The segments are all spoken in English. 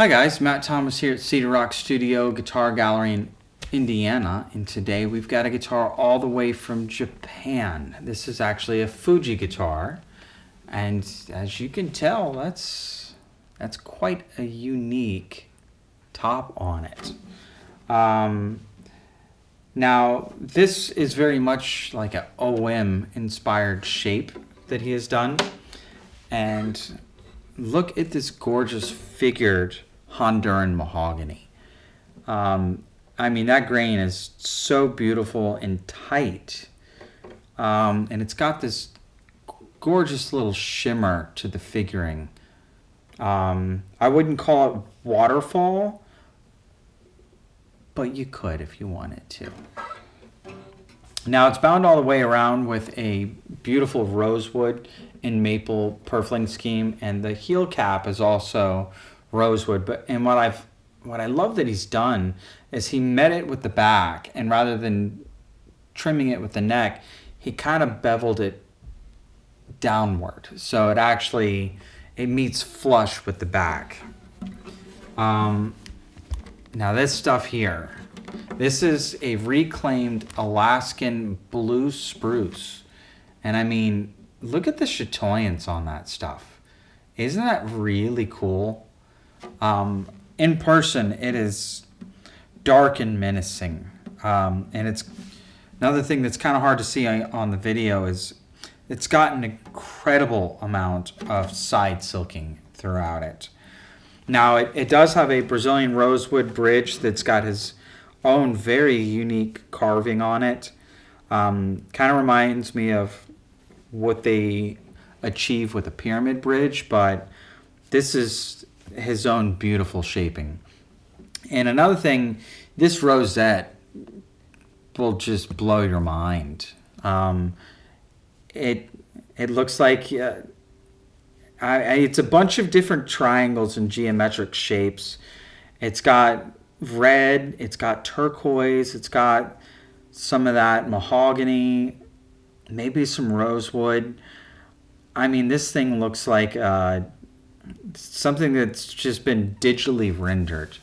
Hi guys, Matt Thomas here at Cedar Rock Studio Guitar Gallery in Indiana, and today we've got a guitar all the way from Japan. This is actually a Fujii guitar, and as you can tell, that's quite a unique top on it. Now this is very much like an OM inspired shape that he has done, and look at this gorgeous figured Honduran mahogany. I mean, that grain is so beautiful and tight. And it's got this gorgeous little shimmer to the figuring. I wouldn't call it waterfall, but you could if you wanted to. Now it's bound all the way around with a beautiful rosewood and maple purfling scheme, and the heel cap is also rosewood. What I love that he's done is he met it with the back, and rather than trimming it with the neck, he kind of beveled it downward, so it meets flush with the back. Now this stuff here, this is a reclaimed Alaskan blue spruce, and I mean, look at the chatoyance on that stuff. Isn't that really cool? In person, it is dark and menacing. And it's another thing that's kind of hard to see on the video is it's got an incredible amount of side silking throughout it. Now, it does have a Brazilian rosewood bridge that's got his own very unique carving on it. Kind of reminds me of what they achieve with a pyramid bridge, but this is his own beautiful shaping. And another thing, this rosette will just blow your mind. It looks like it's a bunch of different triangles and geometric shapes. It's got red, it's got turquoise, it's got some of that mahogany, maybe some rosewood. I mean, this thing looks like something that's just been digitally rendered.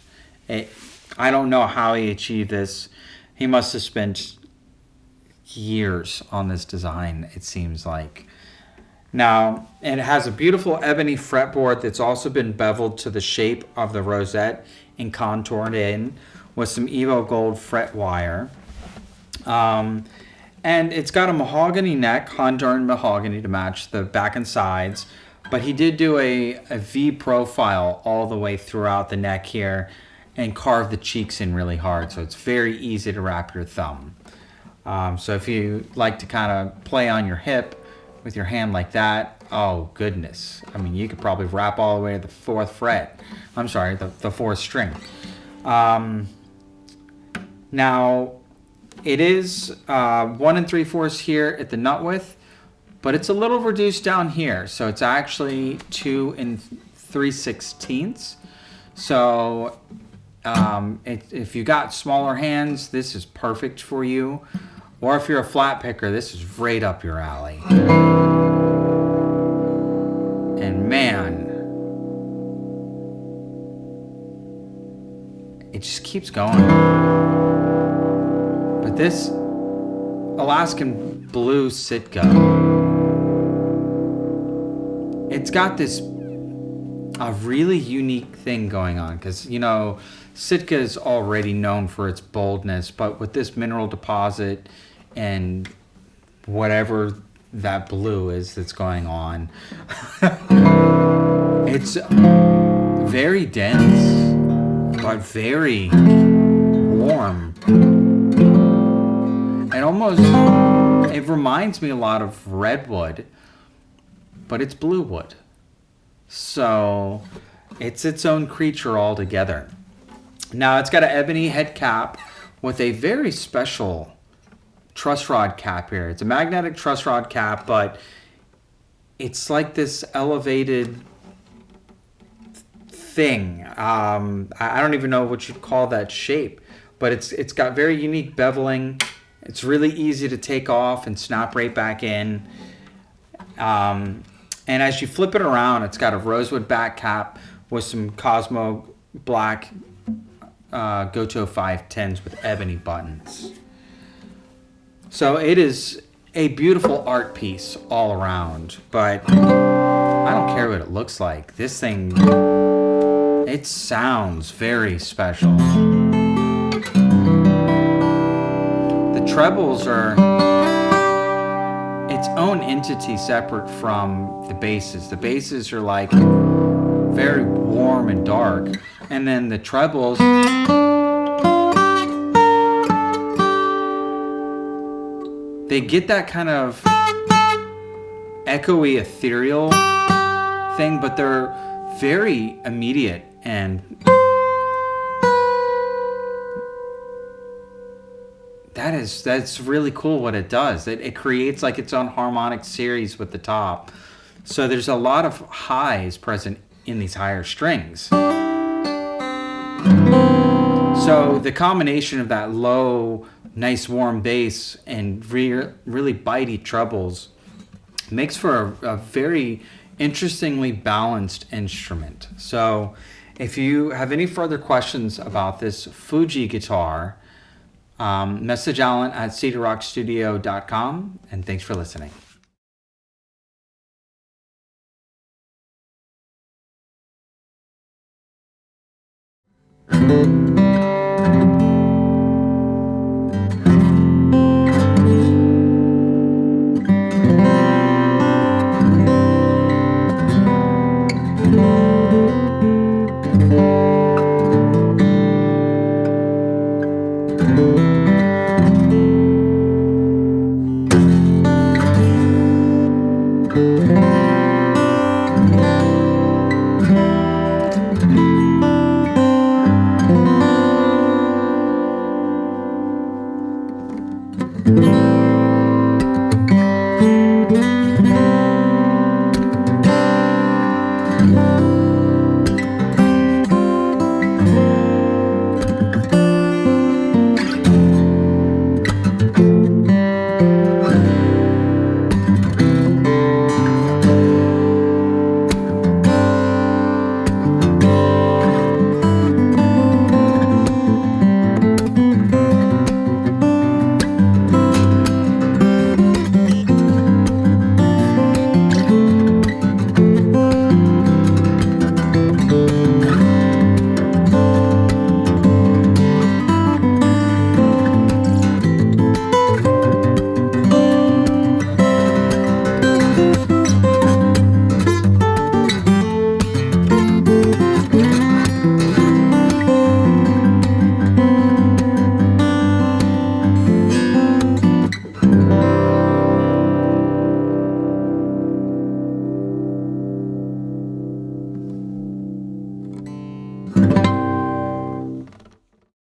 I don't know how he achieved this. He must have spent years on this design, it seems like. Now, and it has a beautiful ebony fretboard that's also been beveled to the shape of the rosette and contoured in with some Evo Gold fret wire. And it's got a mahogany neck, Honduran mahogany, to match the back and sides. But he did do a V profile all the way throughout the neck here and carve the cheeks in really hard. So it's very easy to wrap your thumb. So if you like to kind of play on your hip with your hand like that, oh goodness. I mean, you could probably wrap all the way to the fourth fret. I'm sorry, the fourth string. Now, it is 1 3/4 here at the nut width, but it's a little reduced down here. So it's actually 2 3/16. So if you got smaller hands, this is perfect for you. Or if you're a flat picker, this is right up your alley. And man, it just keeps going. But this Alaskan blue Sitka, it's got this a really unique thing going on, because you know Sitka is already known for its boldness, but with this mineral deposit and whatever that blue is that's going on, it's very dense but very warm. And almost, it reminds me a lot of redwood, but it's blue wood. So it's its own creature altogether. Now it's got an ebony head cap with a very special truss rod cap here. It's a magnetic truss rod cap, but it's like this elevated thing. I don't even know what you'd call that shape, but it's got very unique beveling. It's really easy to take off and snap right back in. And as you flip it around, it's got a rosewood back cap with some Cosmo black Goto 510s with ebony buttons. So it is a beautiful art piece all around, but I don't care what it looks like. This thing, it sounds very special. The trebles are its own entity separate from the basses. The basses are like very warm and dark, and then the trebles, they get that kind of echoey, ethereal thing, but they're very immediate, and that's really cool what it does. It creates like its own harmonic series with the top. So there's a lot of highs present in these higher strings. So the combination of that low, nice warm bass and really bitey trebles makes for a very interestingly balanced instrument. So if you have any further questions about this Fujii guitar, message Alan at cedarrockstudio.com, and thanks for listening.